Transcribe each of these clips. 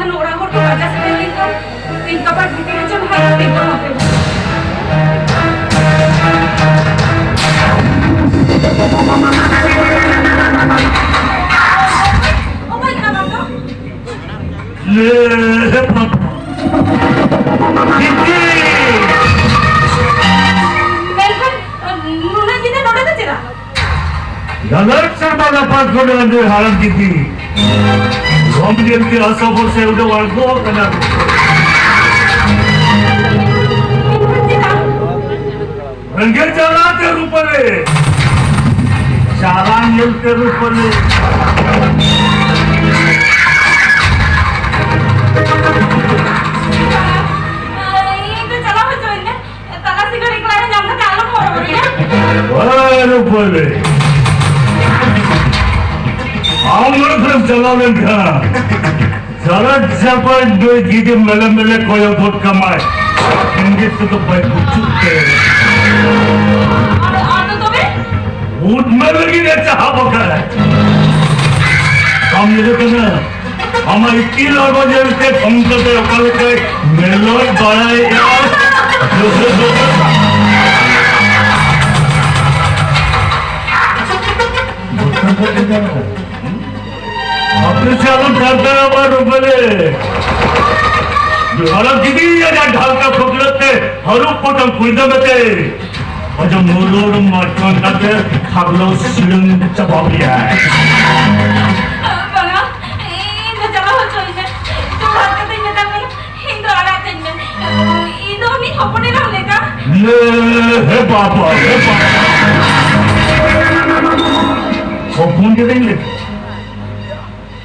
নোংরা করতে বাজা সেটা কিন্তু তিন কাপড় ভিতরে যে ভাই বিপদ হবে ও ভাই কাম তো ले दीदी মেলখান নুনা দিতে নোড়া দিতে না गलत से वाला पास করে দে হারাম दीदी हम दिन के असफल से उधर वार्गो करना रंगे चला के ऊपर चाला मिल के ऊपर ये चला हो जो इन्हें तला सिगर एक लाइन जामना तालम हो रही है वाह ऊपर आमर फिर चला लेगा चला जबर जो गीदे मले मले कोई बहुत कमाए इनके तो भाई कुछ ऊट में लगी है चाहा बकर है काम ये तो ना हमारी तीन और बजे से पंखा पे उकल के मेलोड बढ़ाए यार अपने चालू करते हैं बार रुपये हर किसी या ढाल का फुकलते हर ऊपर तक कुछ में थे और जो मूलों मार्चों तक खाबलों सिलंग चबाव लिया है बना इन चला हो जो इन्हें तो भागते थे इन्हें तक इन तो आड़ा थे इन्हें इन तो नहीं थोपने ना लेगा हे पापा थोपने के नहीं लेगा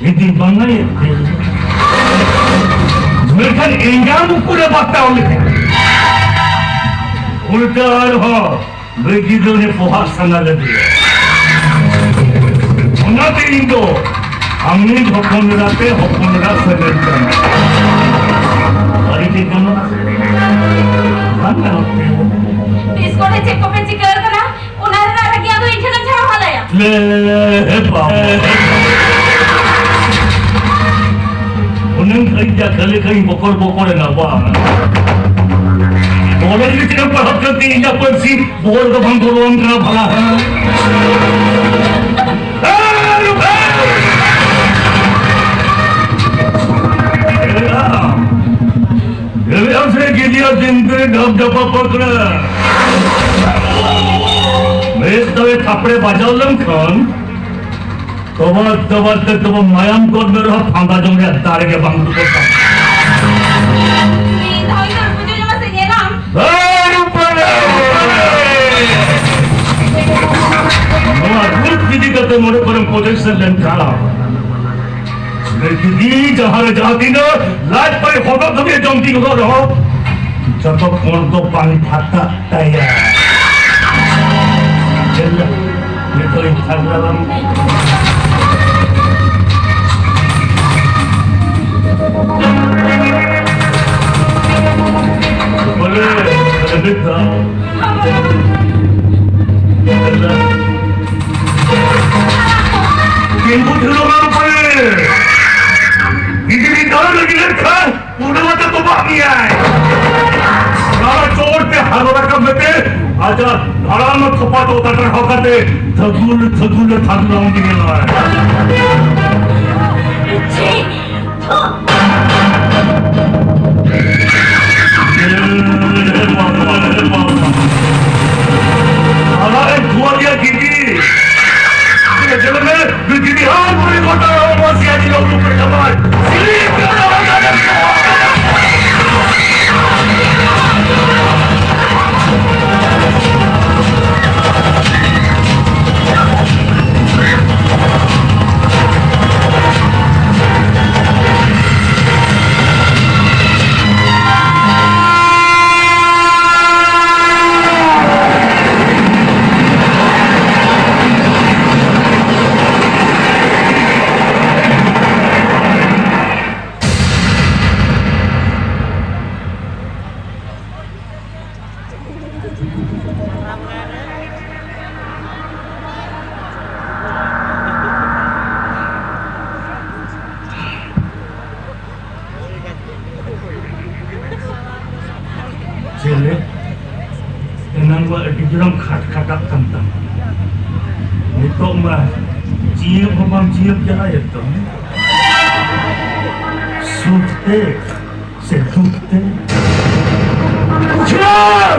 ये दीवाना ये मेरे इंजाम पूरे बात का उल्लेख उल्टा हो बेगिदों ने पोहा संगा लगी उन्होंने इंदो हमने होपन राते होपन रात से लेकर और इतने दोनों इसको ने चेक पे चेक कर ना उन्होंने ना किया तो इन्हें ना छाव वाला या ले उन्हें कहीं जा गले कहीं बकोर बकोरे ना वाह बोले कि तेरे पर हक करती है या पर सी बोल का भंग करो उनका भला है ये हमसे गिदिया दिन पे ढप ढपा पकड़ा मैं तवे थपड़े बजाओ लम खान तो मायाम कोड में रहा फांदा जोंगे तारे के बांग को करता नहीं तो इधर मुझे जो मत ये नाम ऊपर नवा रूप दीदी करते मोरे पर प्रोजेक्शन लेन खाला दीदी जहाँ जाती ना लाज पर होगा तो ये जमती को रहो जब तो कौन तो पानी खाता तैयार चल ये तो इंसान लगा बोले अरे था किंतु लोगों पर इतनी डर लगी रखा पूरा मत तो बाकी है सारा चोर पे हर रकम में थे आजा हरा मत छुपा तो तटर होकर थगुल थगुल थगलाऊंगी मिला है हमारे धुआं कीजिए जब मैं बिजली हाँ पूरी कोटा हो बस यार लोग ऊपर कमाल Cele, enang gua di dalam khat-khatak tentang. Nito mah cium mamam cium jaya to. Sute, sedute. Cium!